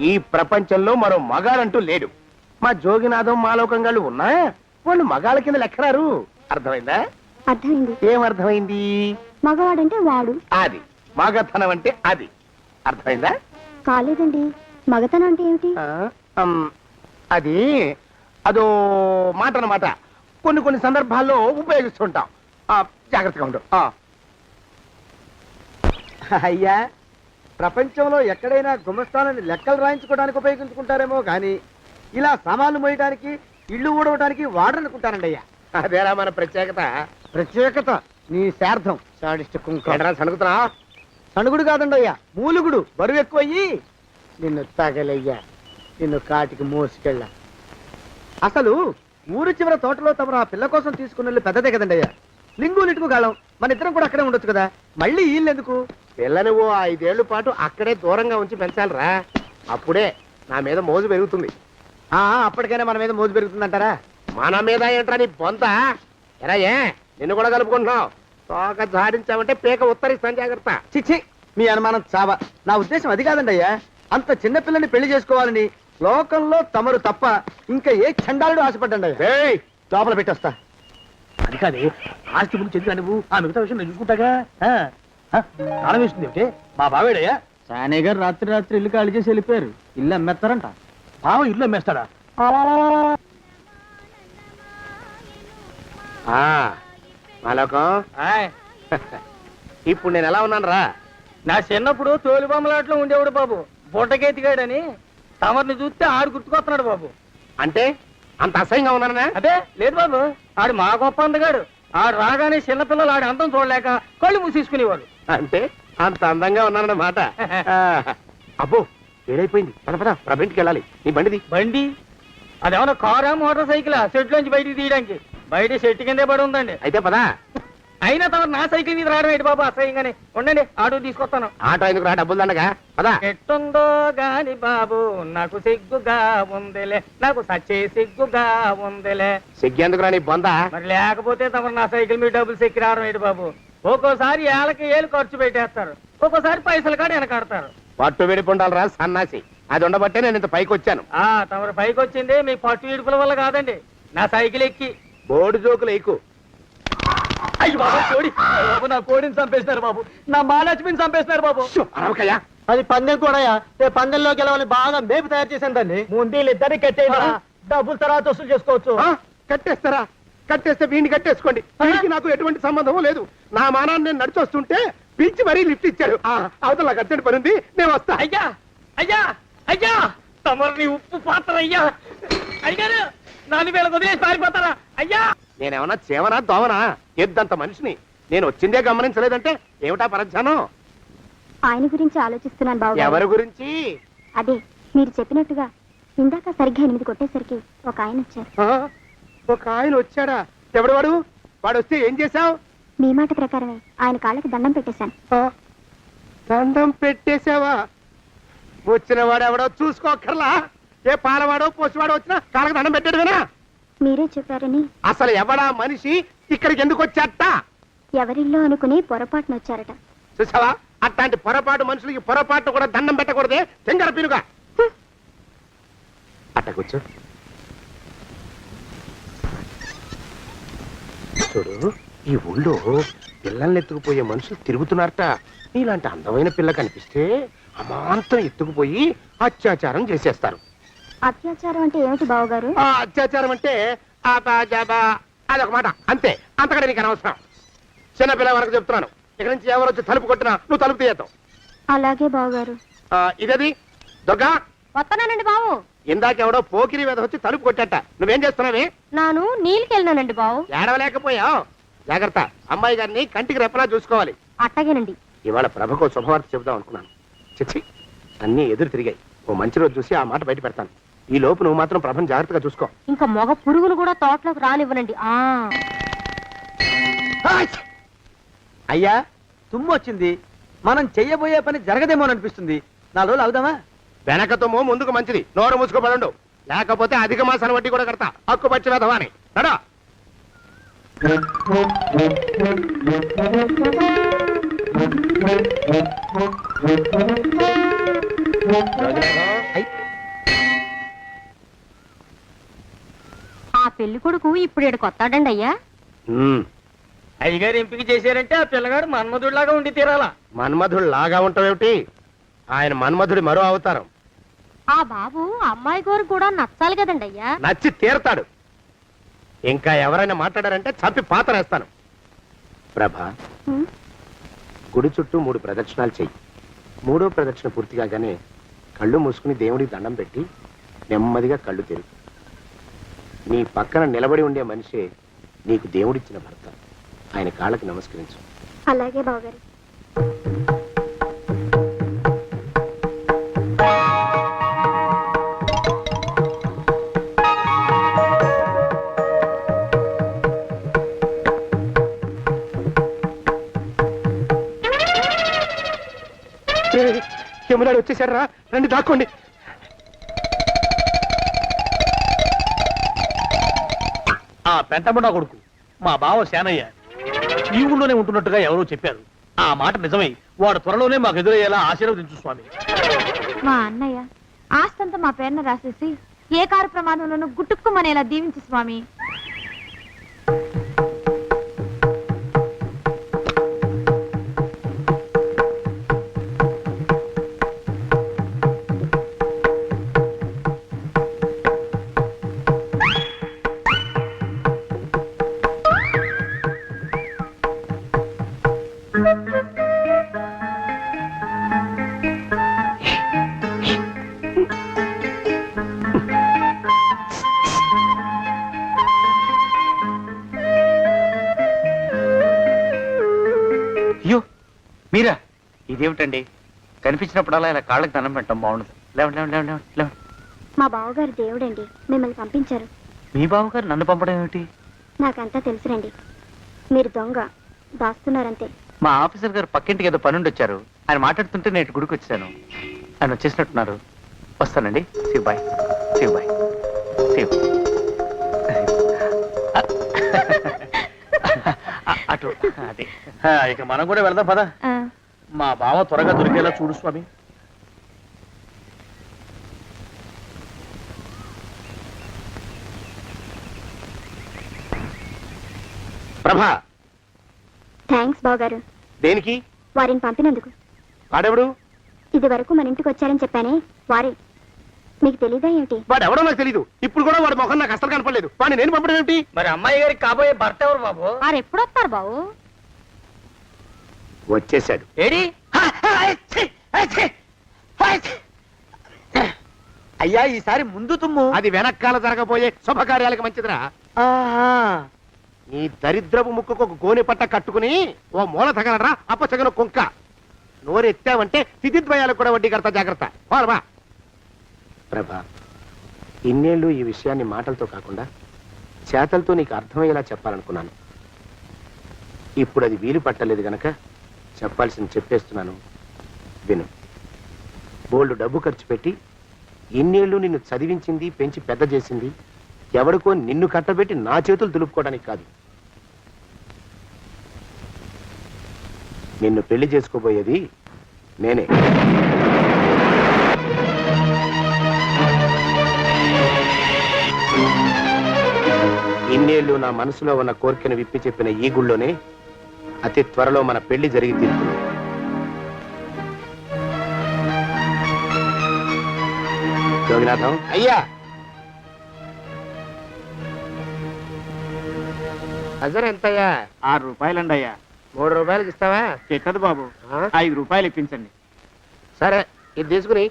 ఈ ప్రపంచంలో మరో మగాడంటూ లేడు. మా జోగినాథం మాలోకంగాళ్ళు ఉన్నా వాళ్ళు మగాళ్ళ కింద లెక్కరారు. అర్థమైందా? అర్థమైంది. ఏం అర్థమైంది? మగవాడంటే వాడు. అది మగతనం అంటే అది. అర్థమైందా? కాలేదండి. మగతనం అంటే ఏమిటి? అది అదో మాట అన్నమాట. కొన్ని సందర్భాల్లో ఉపయోగిస్తుంటాం. జాగ్రత్తగా ఉండు. అయ్యా, ప్రపంచంలో ఎక్కడైనా గుమస్థానాన్ని లెక్కలు రాయించుకోవడానికి ఉపయోగించుకుంటారేమో కానీ ఇలా సామాన్లు మోయడానికి, ఇల్లు ఊడవడానికి వాడరనుకుంటానండి అయ్యా. అదేరా మన ప్రత్యేకత. ప్రత్యేకత నీ శార్థం. సాడిస్ట్ కుంక. సణుకుతున్నా? సణుగుడు కాదండి అయ్యా, మూలుగుడు. బరువు ఎక్కువయ్యి నిన్ను తగలయ్యా, నిన్ను కాటికి మోసుకెళ్ళ. అసలు ఊరు చివర తోటలో తమరు ఆ పిల్ల కోసం తీసుకున్న పెద్దదే కదండి అయ్యా. లింగు లిటుకు గాలం. మన ఇద్దరం కూడా అక్కడే ఉండొచ్చు కదా. మళ్ళీ వీళ్ళెందుకు? పిల్లని ఓ 5 ఏళ్ల పాటు అక్కడే దూరంగా ఉంచి పెంచాలిరా. అప్పుడే నా మీద మోజు పెరుగుతుంది. అప్పటికైనా మన మీద మోజు పెరుగుతుందంటారా? మన మీద ఏంట్రా నీ బొంత? ఎరా, ఏ నిన్ను కూడా కలుపుకుంటున్నావు? తోక జాడించావంటే పీక ఉత్తరిస్తాను, జాగ్రత్త. చిచ్చి, మీ అనుమానం చావా. నా ఉద్దేశం అది కాదండి అయ్యా. అంత చిన్న పిల్లని పెళ్లి చేసుకోవాలని లోకంలో తమరు తప్ప ఇంకా ఏ చండాలుడు ఆశపడ్డండి అయ్యా. ఏయ్, లోపల పెట్టొస్తా. అది కాదే, ఆస్తి ముందు చెందుగా నువ్వు ఆ మిగతా విషయం నేను చూసుకుంటాగా. తాళం వేస్తుంది ఏమిటి? మా బావేడయ్యా. సానే గారు రాత్రి ఇల్లు ఖాళీ చేసి వెళ్ళిపోయారు. ఇల్లు అమ్మేస్తారంట. బావ ఇల్లు అమ్మేస్తాడా? మాలోకం, ఇప్పుడు నేను ఎలా ఉన్నాను రా? నా చిన్నప్పుడు తోలుబొమ్మలాట్లో ఉండేవాడు బాబు, బుట్టకెత్తిగాడని. తమరిని చూస్తే ఆడు గుర్తుకొస్తున్నాడు బాబు. అంటే అంత అసహ్యంగా ఉన్నానా? అదే లేదు బాబు, ఆడు మా గొప్ప అందగాడు. ఆడు రాగానే చిన్నపిల్లలు ఆడి అందం చూడలేక కళ్ళు మూసేసుకునేవాడు. అంటే అంత అందంగా ఉన్నానన్నమాట. అబ్బో, ఏడైపోయింది. పద ప్రభంటికి వెళ్ళాలి. నీ బండిది. బండి అదేమన్నా కారా మోటార్ సైకిలా సెట్లోంచి బయటికి తీయడానికి? బయట సెట్టు కిందే పడి ఉందండి. అయితే పదా. అయినా తమరు నా సైకిల్ మీద రావడం ఏంటి బాబు అసహ్యంగానే. ఉండండి, ఆటో తీసుకొస్తాను. ఆటో ఎందుకు రా, డబ్బులు దండగా. పదా. ఎట్టుందో గాని బాబు నాకు సిగ్గుగా ఉందిలే, నాకు సచ్చే సిగ్గుగా ఉందిలే. సిగ్గెందుకు రా నీ బొంద? మరి లేకపోతే తమరు నా సైకిల్ మీద డబ్బులు సెక్కి రావడం ఏంటి బాబు? ఒక్కోసారి ఏళ్ళు ఖర్చు పెట్టేస్తారు, ఒక్కోసారి పైసలు కాడ వెనకాడతారు. పట్టు విడిపుండాలి రా సన్నాసి. అది ఉండబట్టే నేను ఇంత పైకి వచ్చాను. తమరు పైకి వచ్చింది మీ పట్టు ఇడుపుల వల్ల కాదండి, నా సైకిల్ ఎక్కి. బోర్డు జోకులు ఎక్కు. అయ్యి బాబు, కోడి బాబు, నా కోడిని చంపేసినారు బాబు, నా మహాలక్ష్మిని చంపేసినారు బాబు. అరవకయ్యా. అది పందెం కూడా పందెంలో గెలవాలని బాగా మేపు తయారు చేశాను దాన్ని. ముందు ఇద్దరిని కట్టేయండి, డబ్బులు తర్వాత వసూలు చేసుకోవచ్చు. కట్టేస్తారా? కట్టేస్తే వీడిని కట్టేసుకోండి. వీడికి నాకు ఎటువంటి సంబంధం లేదు. నా మానాన్ని నేను నడిచొస్తుంటే పిలిచి మరీ లిఫ్ట్ ఇచ్చాడు. అవతల నాకు అర్జెంట్ పని ఉంది, నేను వస్తా. అయ్యా అయ్యా అయ్యా, తమరిని ఉప్పు పాత్ర అయ్యా. అయ్యారు, నాలుగు వేల వదిలేసి పారిపోతారా అయ్యా? నేనేమన్నా చేవనా దోవనా? ఎద్దంత మనిషిని. నేను వచ్చిందే గమనించలేదంటే ఏమిటా పరధ్యానం? ఆయన గురించి ఆలోచిస్తున్నాను బాబు. ఎవరి గురించి? అదే మీరు చెప్పినట్టుగా ఇందాక సరిగ్గా 8 కొట్టేసరికి ఒక ఆయన వచ్చారు. ఒక ఆయన వచ్చాడా? ఎవడు వాడు? వాడు వస్తే ఏం చేశావు? మీ మాట ప్రకారమే ఆయన కాళ్ళకి దండం పెట్టేశాను. దండం పెట్టేసావా? వచ్చిన వాడు ఎవడో చూసుకోకర్లా. ఏ పాలవాడో పోసివాడో వచ్చినా కాళ్ళకి దండం పెట్టేడువేనా? మీరే చెప్పారని. అసలు ఎవడా మనిషి ఇక్కడికి ఎందుకు వచ్చాట? ఎవరిల్లో అనుకుని పొరపాటున వచ్చారట. చూసావా, అట్లాంటి పొరపాటు మనుషులకి పొరపాటు కూడా దండం పెట్టకూడదే. తెంగర పినుగా అట్ట కూర్చో. చూడు, ఈ ఊళ్ళో పిల్లల్ని ఎత్తుకుపోయే మనుషులు తిరుగుతున్నారట. నీలాంటి అందమైన పిల్ల కనిపిస్తే అమాంతం ఎత్తుకుపోయి అత్యాచారం చేసేస్తారు. అత్యాచారం అంటే ఏమిటి బావగారు? ఆ అత్యాచారం అంటే అదొక మాట అంతే. అంతకంటే నీకు అనవసరం. చిన్నపిల్ల వరకు చెప్తున్నాను. ఇక్కడి నుంచి ఎవరు వచ్చి తలుపు కొట్టినా నువ్వు తలుపు తీయతావు. అలాగే బావగారు. ఇదేది దొంగ? వస్తున్నానండి బావు. ఇందాక ఎవడో పోకిరి మీద వచ్చి తలుపు కొట్టట. నువ్వేం చేస్తున్నావే? నాను నీళ్ళకెళ్ళినానండి బావు. ఏడవలేకపోయావు. జాగ్రత్త, అమ్మాయి గారిని కంటికి రెప్పలా చూసుకోవాలి. అట్టగేనండి. ఇవాళ ప్రభకు శుభవార్త చెబుదాం అనుకున్నాను. చిచ్చి, అన్నీ ఎదురు తిరిగాయి. ఓ మంచి రోజు చూసి ఆ మాట బయట పెడతాను. ఈ లోపు నువ్వు మాత్రం ప్రభను జాగ్రత్తగా చూసుకో. ఇంకా మగ పురుగులు కూడా తోటలోకి రానివ్వనండి. అయ్యా, తుమ్ము వచ్చింది. మనం చెయ్యబోయే పని జరగదేమో అనిపిస్తుంది. 4 రోజులు అవుదామా? వెనకతోమో ముందుకు మంచిది. నోరు మూసుకోబడండు, లేకపోతే అధిక మాసాల వడ్డీ కూడా కడతా. హక్కు పచ్చి వేధవా అని నడా. ఆ పెళ్లి కొడుకు ఇప్పుడు ఇక్కడికి వస్తాడండి అయ్యా. అయ్యగారు ఎంపిక చేశారంటే ఆ పిల్లగాడు మన్మధుడిలాగా ఉండి తీరాలా. మన్మధుడు లాగా ఉంటావేమిటి? ఆయన మన్మధుడి మరో అవతారం. ఆ బాబు అమ్మాయి గారు కూడా నచ్చాలి కదండి అయ్యా. నచ్చి తీరతాడు. ఇంకా ఎవరైనా మాట్లాడారంటే చంపి పాతరేస్తాను. ప్రభా, గుడి చుట్టూ 3 ప్రదక్షిణాలు చెయ్యి. 3వ ప్రదక్షిణ పూర్తి కాగానే కళ్ళు మూసుకుని దేవుడికి దండం పెట్టి నెమ్మదిగా కళ్ళు తెరుగు. నీ పక్కన నిలబడి ఉండే మనిషే నీకు దేవుడిచ్చిన భర్త. ఆయన కాళ్ళకి నమస్కరించు. అలాగే బావగారు. యమునాడు వచ్చేసారా? రండి దాక్కోండి. ఆ పెంటముడా కొడుకు మా బావ శానయ్య ఈ ఊళ్ళోనే ఉంటున్నట్టుగా ఎవరో చెప్పారు. ఆ మాట నిజమై వాడు త్వరలోనే మాకు ఎదురయ్యేలా ఆశీర్వదించు స్వామి. మా అన్నయ్య ఆస్తంతా మా పేరున రాసేసి ఏ కారు ప్రమాదంలోనూ గుట్టుక్కుమనేలా దీవించు స్వామి. అయ్యో మీరా? ఇదేమిటండి, కనిపించినప్పుడల్లా ఇలా కాళ్ళకి దండం పెట్టడం బాగుండదు. లేవండి లేవండి లేవండి లేవండి. మా బావగారు దేవుడండి, మిమ్మల్ని పంపించారు. మీ బావగారు నన్ను పంపడం ఏమిటి? నాకంతా తెలుసురండి. మీరు దొంగ దాస్తున్నారంతే. మా ఆఫీసర్ గారు పక్కింటికి ఏదో పనుండి వచ్చారు. ఆయన మాట్లాడుతుంటే నేను గుడికి వచ్చాను. ఆయన వచ్చేసినట్టున్నారు. వస్తానండి. Shiv bye, Shiv bye, Shiv. అటు అదే. ఇక మనం కూడా వెళ్దాం పద. మా బావ త్వరగా దొరికేలా చూడు స్వామి. ప్రభా, థ్యాంక్స్ బావగారు. దేనికి? వారిని పంపినందుకు. వాడెవడు? ఇది వరకు మన ఇంటికి వచ్చారని చెప్పానే వారే. మీకు తెలీదా ఏమిటి? వాడు ఎవడో నాకు తెలీదు. ఇప్పుడు కూడా వాడి మొహం నాకు అసలు కనపడలేదు. వాడిని నేను పంపడం ఏమిటి? మరి అమ్మాయి గారికి కాబోయే భర్త ఎవరు బాబు? వారు ఎప్పుడు వస్తారు బావు? వచ్చేసాడు. ఏడి? అయ్యా, ఈసారి ముందు తుమ్ము. అది వెనక్కాల జరగబోయే శుభకార్యాలకు మంచిదిరా. నీ దరిద్రపు ముక్కుకు ఒక గోనె పట్ట కట్టుకుని ఓ మూల తగలరా అప్పచగన కుంక. నోరెత్తావంటే స్థితిద్వయాలకు కూడా వడ్డీ కడతా. జాగ్రత్త. పోరమా. ప్రభా, ఇన్నేళ్ళు ఈ విషయాన్ని మాటలతో కాకుండా చేతలతో నీకు అర్థమయ్యేలా చెప్పాలనుకున్నాను. ఇప్పుడు అది వీలు పట్టలేదు గనక చెప్పాల్సింది చెప్పేస్తున్నాను, విను. బోల్డ్ డబ్బు ఖర్చు పెట్టి ఇన్నేళ్లు నిన్ను చదివించింది, పెంచి పెద్ద చేసింది ఎవరికో నిన్ను కట్టబెట్టి నా చేతులు దులుపుకోవడానికి కాదు. నిన్ను పెళ్లి చేసుకోబోయేది నేనే. ఇన్నేళ్లు నా మనసులో ఉన్న కోరికను విప్పి చెప్పిన ఈ గుళ్ళోనే అతి త్వరలో మన పెళ్లి జరిగి తీరుతుంది. యోగినాథం అయ్యా, అజర్ ఎంతయ్యా? 6 రూపాయలండి అయ్యా. 3 రూపాయలకి ఇస్తావా? ఎక్కదు బాబు, 5 రూపాయలు ఇప్పించండి. సరే, ఇది తీసుకుని.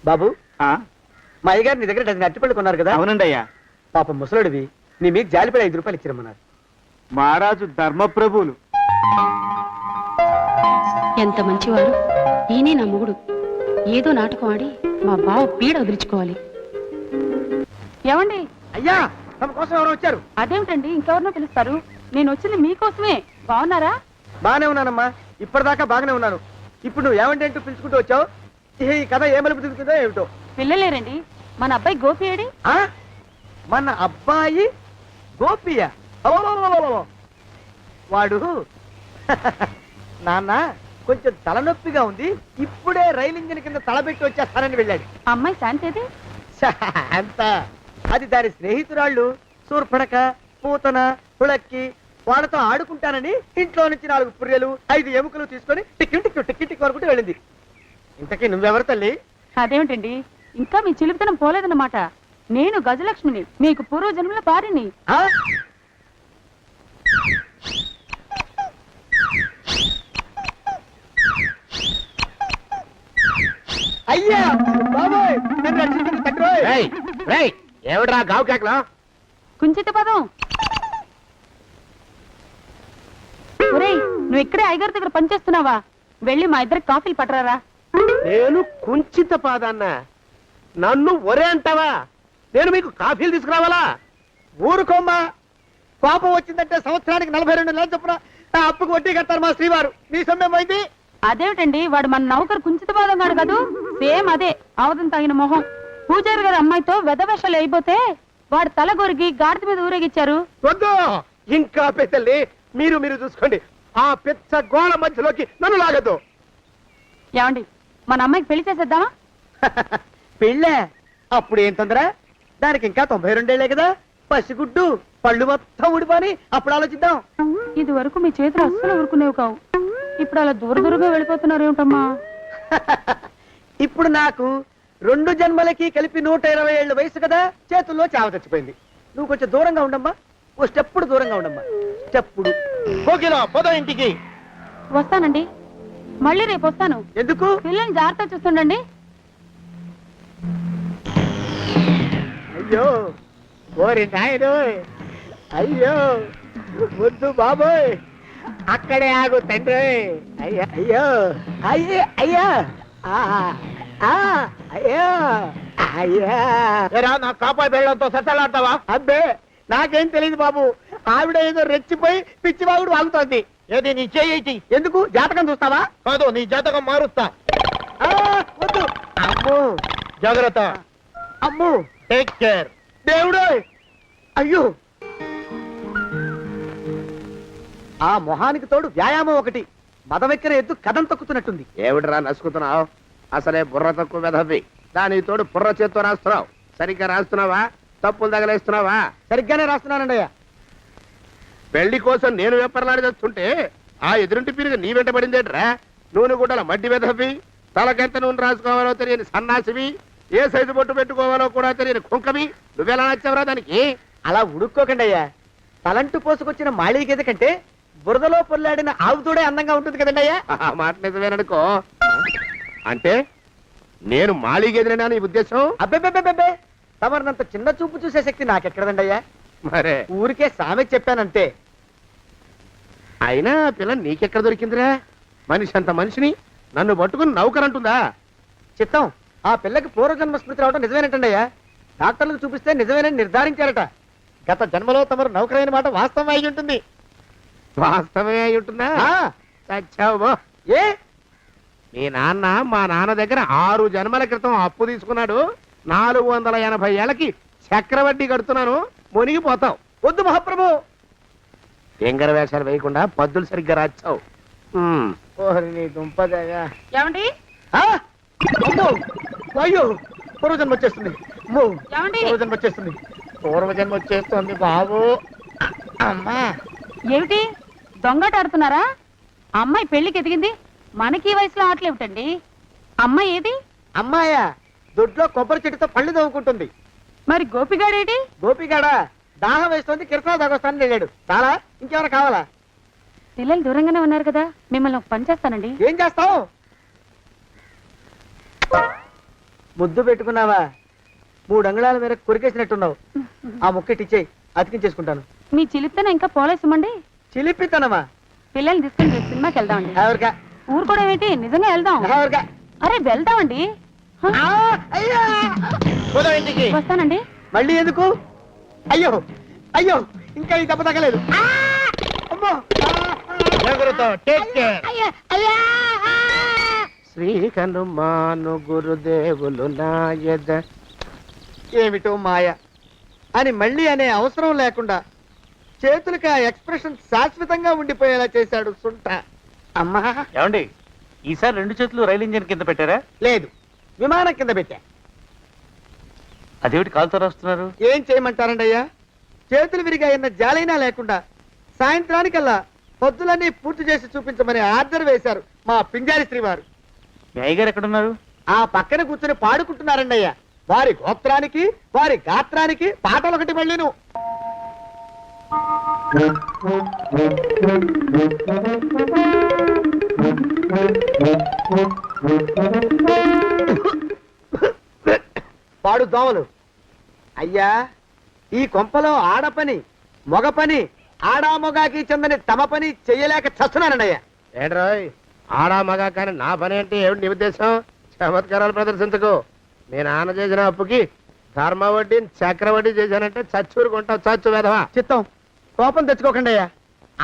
బాబు, మా అయ్యగారు నీ దగ్గర డజన్ అరటిపళ్ళు కొన్నారు కదా? అవునండి అయ్యా. పాప ముసలుడివి, నీ మీకు జాలిపడి 5 రూపాయలు ఇచ్చిరమ్మన్నారు. మహారాజు ధర్మప్రభువులు. ఎంత మంచివారు. ఈయనే నా మొగుడు. ఏదో నాటకం ఆడి మా బావ పీడ వదిలించుకోవాలి. ఏమండి? అయ్యా, తమ కోసం ఎవరో వచ్చారు. అదేమిటండి, ఇంకెవరినో పిలుస్తారు? నేను వచ్చింది మీకోసమే. బాగున్నారా? బాగానే ఉన్నానమ్మా, ఇప్పటిదాకా బాగానే ఉన్నాను. ఇప్పుడు నువ్వు ఏమంటే అంటూ పిలుచుకుంటూ వచ్చావు. ఈ కథ ఏ మలుపు తిరుగుతుందో ఏమిటో. పిల్లలేరండి. మన అబ్బాయి గోపి ఏడి? మన అబ్బాయి గోపియా? వాడు నాన్న కొంచెం తలనొప్పిగా ఉంది, ఇప్పుడే రైలు ఇంజిన్ కింద తలబెట్టి వచ్చేస్తానని వెళ్ళాడు. అమ్మాయి శాంతేది? అంత అది దాని స్నేహితురాళ్ళు సూర్పడక, పూతన, పుళక్కి వాళ్ళతో ఆడుకుంటానని ఇంట్లో నుంచి 4 పుర్రెలు 5 ఎముకలు తీసుకొని టిక్కి వరకు వెళ్ళింది. ఇంతకీ నువ్వెవరు తల్లి? అదేమిటండి, ఇంకా మీ చిలుపుతనం పోలేదన్నమాట. నేను గజలక్ష్మిని, మీకు పూర్వజన్మల భార్యని. అయ్యా బాబోయ్, నన్ను రక్షించండి తండ్రోయ్. ఏమిట్రా గావు కేకలో? కుంచిత పదం. ఒరేయ్, నువ్వు ఇక్కడే అయ్యగారి దగ్గర పనిచేస్తున్నావా? వెళ్ళి మా ఇద్దరికి కాఫీలు పట్టరారా. నేను కుంచిత పాదాన్న, నన్ను ఒరే అంటావా? నేను మీకు కాఫీలు తీసుకురావాలా? ఊరుకోమ్మా, కోపం వచ్చిందంటే సంవత్సరానికి 42 నెలలు చొప్పున ఆ అప్పుకు వడ్డీ కట్టారు మా శ్రీవారు. నీ సొమ్మేం పోయింది? అదేమిటండి, వాడు మన నౌకరు కుంచిత పాదం కాడు కదూ. సేమ్ అదే, అవధం తగిన మొహం. పూజారి గారి అమ్మాయితో వెధవేషాలు అయిపోతే వాడు తల గొరిగి గాడిద మీద ఊరేగిచ్చారు. వద్దు, ఇంకా పెద్దల్ని మీరు చూసుకోండి. ఆ పెద్ద గోళ మధ్యలోకి నన్ను లాగద్దు. ఏమండి, మన అమ్మాయికి పెళ్లి చేసేద్దామా? పెళ్ళే? అప్పుడు ఏం తొందర? దానికి ఇంకా 92 కదా. పసిగుడ్డు పళ్ళు మొత్తం ఊడిపోని అప్పుడు ఆలోచిద్దాం. ఇది వరకు మీ చేతులు అస్సలు ఊరుకునేవి కావు. ఇప్పుడు అలా దూరంగా వెళ్ళిపోతున్నారు ఏమిటమ్మా? ఇప్పుడు నాకు 2 జన్మలకి కలిపి 120 ఏళ్ళ వయసు కదా, చేతుల్లో చావ చచ్చిపోయింది. నువ్వు కొంచెం దూరంగా ఉండమ్మా, ఓ స్టెప్పుడు దూరంగా ఉండమ్మా. స్టెప్పుడు పోదా ఇంటికి. వస్తానండి, మళ్ళీ రేపు వస్తాను. ఎందుకు? పిల్లల్ని జాగ్రత్త చూస్తుండండి. అయ్యో ఓరి నాయను, అయ్యో వద్దు బాబోయ్, అక్కడే ఆగు తండ్రి. అయ్యా అయ్యో అయ్యా అయ్యో అయ్యా, నా కాపాయి బెళ్ళంతో సత్తలాడతావా? అబ్బే, నాకేం తెలియదు బాబు. ఆవిడ ఏదో రెచ్చిపోయి పిచ్చివాగుడు వాగుతోంది. ఏది నీ చేయి? ఎందుకు? జాతకం చూస్తావా? కాదు, నీ జాతకం మారుస్తా. వద్దు. అమ్మో, జాగ్రత్త. అమ్మో, టేక్ కేర్. దేవుడు. అయ్యో, ఆ మొహానికి తోడు వ్యాయామం ఒకటి. మదవెక్కిన ఎద్దు కథం తొక్కుతున్నట్టుంది. ఏమిటిరా నసుకుతున్నావు? అసలే బుర్ర తక్కువ వెధవి. దాని తోడు బుర్ర చేత్తో రాస్తున్నావు. సరిగ్గా రాస్తున్నావా? తప్పులు తగలేస్తున్నావా? సరిగ్గానే రాస్తున్నానండి అయ్యా. పెళ్లి కోసం నేను వెప్పర్లాడి వస్తుంటే ఆ ఎదురింటి పీరుగా నీ వెంట పడిందేట్రా? నూనె గుడ్డల మడ్డి వెధవి, తలకెంత నూనె రాసుకోవాలో తెలియని సన్నాసివి, ఏ సైజు బొట్టు పెట్టుకోవాలో కూడా తెలియని కుంకవి. నువ్వెలా నచ్చావురా దానికి? అలా ఉడుక్కోకండి అయ్యా. తలంటు పోసుకొచ్చిన మాళీ గేద కంటే బురదలో పొల్లాడిన ఆవు తోడే అందంగా ఉంటుంది కదండి అయ్యా. ఆ మాట నిజమేననుకో. అంటే నేను మాళీగెదిరినా నీ ఉద్దేశం? అబ్బెబ్బెబ్బెబ్బే, తమరినంత చిన్న చూపు చూసే శక్తి నాకెక్కడదండి అయ్యా. మరే ఊరికే సామె చెప్పానంతే. అయినా పిల్ల నీకెక్కడ దొరికిందిరా? మనిషి అంత మనిషిని నన్ను పట్టుకుని నౌకరంటుందా? చిత్తం ఆ పిల్లకి పూర్వజన్మ స్మృతి రావడం నిజమేనటండి అయ్యా. డాక్టర్లకు చూపిస్తే నిజమేనని నిర్ధారించారట. గత జన్మలో తమరు నౌకరైన మాట వాస్తవం అయి ఉంటుంది. వాస్తవమే అయి ఉంటుందా? చచ్చావు. ఏ మీ నాన్న మా నాన్న దగ్గర 6 జన్మల క్రితం అప్పు తీసుకున్నాడు. 480 ఏళ్ళకి చక్రవడ్డీ కడుతున్నాను. మునిగిపోతావు. వద్దు మహాప్రభు. ఎంగర వేషాలు వేయకుండా పద్దులు సరిగ్గా రాచావు. ఓహరి నీ దుంపదగా. ఏమండి అమ్మో అయ్యో పూర్వజన్మ వచ్చేస్తుంది. అమ్మో ఏమండి? పూర్వజన్మ వచ్చేస్తుంది. పూర్వజన్మ వచ్చేస్తుంది బాబు. అమ్మా ఏమిటి దొంగట ఆడుతున్నారా? అమ్మాయి పెళ్లికి ఎదిగింది, మనకి ఈ వయసులో ఆటలేమిటండి? అమ్మాయి ఏది? అమ్మాయా దొడ్లో కొబ్బరి చెట్టుతో పళ్ళు తవ్వుకుంటుంది. మరి గోపిగాడేటి? గోపిగాడ దాహం వేస్తుంది, కిరసా దాగొస్తానని వెళ్ళాడు. చాలా ఇంకేమైనా కావాలా? పిల్లలు దూరంగానే ఉన్నారు కదా, మిమ్మల్ని ఒక పని చేస్తానండి. ఏం చేస్తావు? ముద్దు పెట్టుకున్నావా? 3 అంగుళాల మేర కొరికేసినట్టున్నావు. ఆ ముక్కటిచ్చేయి, అతికించేసుకుంటాను. మీ చిలిపితనం ఇంకా పోలేసమండి. చిలిపితనమా? పిల్లల్ని తీసుకుని రేపు సినిమాకి వెళ్దామండి. ఎవరికా? ఊరు కూడా ఏంటి, నిజంగా వెళ్దాం. ఎవరికా? అరే వెళ్దామండి. ఇంటికి వస్తానండి. మళ్ళీ ఎందుకు? అయ్యో అయ్యో ఇంకా ఈ దెబ్బ తగ్గలేదు. శ్రీ హనుమాను గురుదేవులు నాయద. ఏమిటో మాయ అని మళ్ళీ అనే అవసరం లేకుండా చేతులకి ఆ ఎక్స్ప్రెషన్ శాశ్వతంగా ఉండిపోయేలా చేశాడు సుంట. అమ్మా ఏమండి, ఈసారి 2 చేతులు రైలు ఇంజన్ కింద పెట్టారా? లేదు, విమానం కింద పెట్టా. అదేమిటి కాలుతో రాస్తున్నారు? ఏం చేయమంటారండి అయ్యా? చేతులు విరిగాయన్న జాలైనా లేకుండా సాయంత్రానికల్లా పొద్దులన్నీ పూర్తి చేసి చూపించమని ఆర్డర్ వేశారు మా పింజారి శ్రీ వారు. మీ అయ్యగారు ఎక్కడున్నారు? ఆ పక్కన కూర్చొని పాడుకుంటున్నారండి అయ్యా. వారి గోత్రానికి వారి గాత్రానికి పాటలు ఒకటి మళ్ళీను. పాడు దోమలు. అయ్యా ఈ కొంపలో ఆడపని మొగ పని ఆడా మొగాకి చెందని తమ పని చెయ్యలేక చస్తున్నానండి అయ్యా. ఏడ్రోయ్, ఆడా మగా కానీ నా పని అంటే ఏమిటి నీ ఉద్దేశం? చమత్కారాలు ప్రదర్శించకు. మీ నాన్న చేసిన అప్పుకి ధర్మ వడ్డీని చక్రవడ్డీ చేశానంటే చచ్చూరుకుంటావు. చచ్చు వేధవా. చిత్తం కోపం తెచ్చుకోకండి అయ్యా.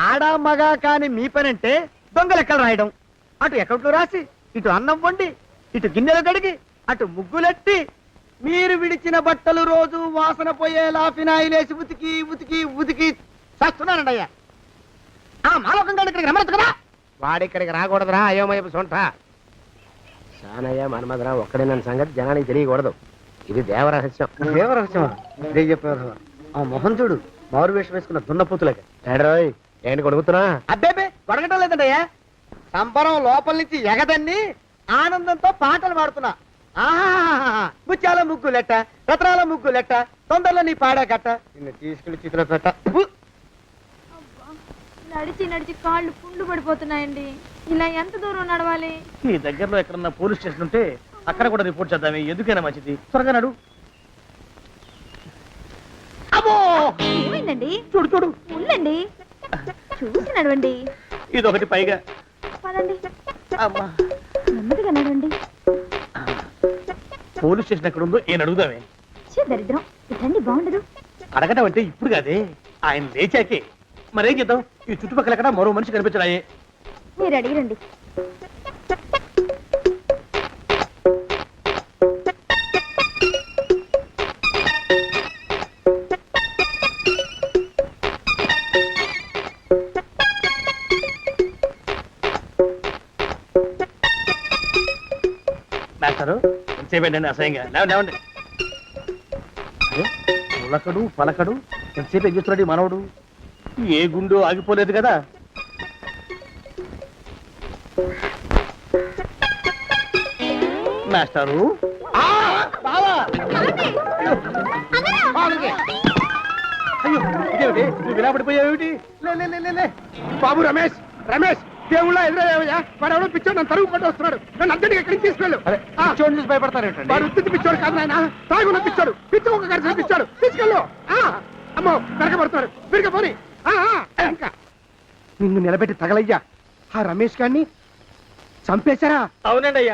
ఆడా మగా కాని మీ పని అంటే దొంగ లెక్కలు రాయడం. అటు అకౌంట్లో రాసి, ఇటు అన్నం వండి, ఇటు గిన్నెలు కడిగి, అటు ముగ్గులెట్టి, మీరు విడిచిన బట్టలు రోజు వాసన పోయేలా ఫినాయిలేసి ఉతికి ఉతికి ఉతికి చేస్తున్నానండి అయ్యా. ఆ మాలోకం గడి ఇక్కడికి రమ్మచ్చు కదా. వాడిక్కడికి రాకూడదురా అయోమయపు సొంట. సానయ్య మన్మధరా ఒక్కడే నన్ను సంగతి జనానికి తెలియకూడదు. ఇది దేవరహస్యం. దేవరహస్యమా? ఆ మొహం చూడు, మారు వేషం వేసుకున్న దున్నపోతులకి. ఏడ్రోయ్, ఏంటి కొడుకుతున్నా? అబ్బేబే కొడగటం లేదండయ్యా. సంబరం లోపల నుంచి ఎగదన్ని ఆనందంతో పాటలు పాడుతున్నా. ఆహా ముత్యాల ముగ్గులెట్ట, రత్నాల ముగ్గులెట్ట, తొందరలో నీ పాడా కట్ట, నిన్ను తీసుకెళ్లి చిత్ర పెట్ట. నడిచి నడిచి కాళ్ళు పుండ్లు పడిపోతున్నాయండి. ఇలా ఎంత దూరం నడవాలి? నీ దగ్గరలో ఎక్కడన్నా పోలీస్ స్టేషన్ ఉంటే అక్కడ కూడా రిపోర్ట్ చేద్దామే. ఎందుకైనా మంచిది. త్వరగా నడు. ఏమైందండి? చూడు చూడు, ఉండండి, చూసి నడవండి. ఇదొకటి పైగా. పదండి, అమ్మా, నెమ్మదిగా నడవండి. పోలీస్ స్టేషన్ ఎక్కడ ఉందో ఏం అడుగుదామే. దరిద్రం, ఇటండి బాగుండదు. అడగటం అంటే ఇప్పుడు కాదే, ఆయన లేచాకే. మరేం చేద్దాం? ఈ చుట్టుపక్కల ఎక్కడ మరో మనిషి కనిపించడాయే. మీరు అడిగిరండి. మాస్టారు ఎంతసేపేంటండి అసహ్యంగా? లేవండి. అదే పులకడు పలకడు ఎంతసేపు ఏం చేస్తున్నాడు ఈ మనవడు? ఏ గుండు ఆగిపోలేదు కదా. మాస్టారు అయ్యో ఇదేమిటి? నువ్వు ఇలా పడిపోయావేమిటి? లే. బాబు రమేష్, రమేష్ దేవుళ్ళ ఎదురయ్యా. వాడు ఎవడో పిచ్చోడు నన్ను తరుగు కొట్టి వస్తున్నాడు. నన్ను అద్దెకి ఎక్కడికి తీసుకెళ్ళు. పిచ్చోడిని చూసి భయపడతారేంటండి? వాడు ఉత్తి పిచ్చోడు కాదు నాయన, తాగున్న పిచ్చోడు. పిచ్చి ఒక గడిచిన పిచ్చోడు. తీసుకెళ్ళు. అమ్మో వెనకబడుతున్నాడు. విరగపోని ఇంకా నిన్ను నిలబెట్టి తగలయ్యా ఆ రమేష్ గారిని చంపేశారా? అవునండి అయ్యా.